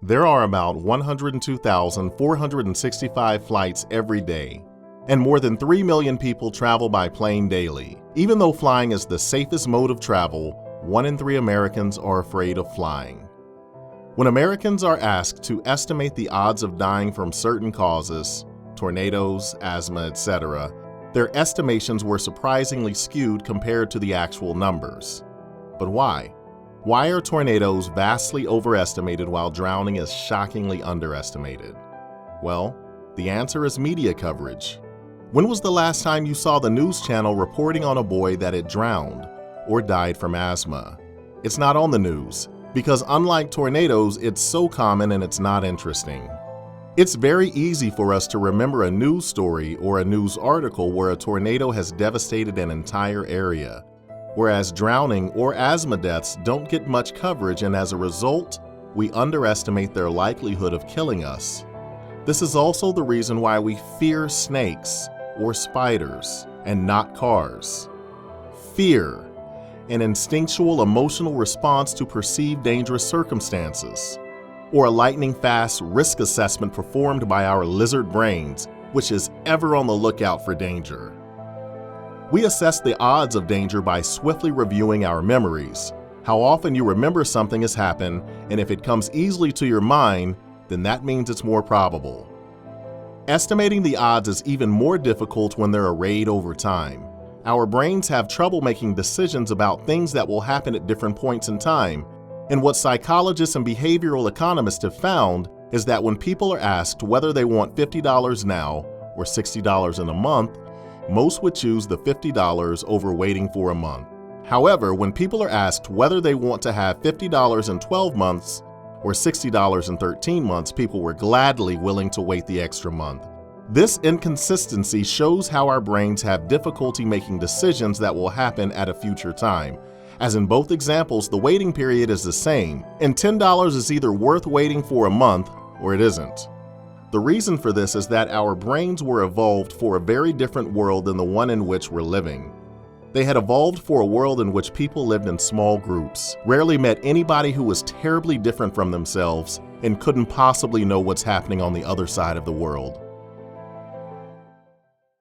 There are about 102,465 flights every day, and more than 3 million people travel by plane daily. Even though flying is the safest mode of travel, 1 in 3 Americans are afraid of flying. When Americans are asked to estimate the odds of dying from certain causes, tornadoes, asthma, etc., their estimations were surprisingly skewed compared to the actual numbers. But why? Why are tornadoes vastly overestimated while drowning is shockingly underestimated? Well, the answer is media coverage. When was the last time you saw the news channel reporting on a boy that had drowned or died from asthma? It's not on the news because unlike tornadoes, it's so common and it's not interesting. It's very easy for us to remember a news story or a news article where a tornado has devastated an entire area, whereas drowning or asthma deaths don't get much coverage, and as a result, we underestimate their likelihood of killing us. This is also the reason why we fear snakes or spiders and not cars. Fear, an instinctual emotional response to perceived dangerous circumstances, or a lightning-fast risk assessment performed by our lizard brains, which is ever on the lookout for danger. We assess the odds of danger by swiftly reviewing our memories, how often you remember something has happened, and if it comes easily to your mind, then that means it's more probable. Estimating the odds is even more difficult when they're arrayed over time. Our brains have trouble making decisions about things that will happen at different points in time, and what psychologists and behavioral economists have found is that when people are asked whether they want $50 now or $60 in a month, most would choose the $50 over waiting for a month. However, when people are asked whether they want to have $50 in 12 months or $60 in 13 months, people were gladly willing to wait the extra month. This inconsistency shows how our brains have difficulty making decisions that will happen at a future time. As in both examples, the waiting period is the same, and $10 is either worth waiting for a month or it isn't. The reason for this is that our brains were evolved for a very different world than the one in which we're living. They had evolved for a world in which people lived in small groups, rarely met anybody who was terribly different from themselves, and couldn't possibly know what's happening on the other side of the world.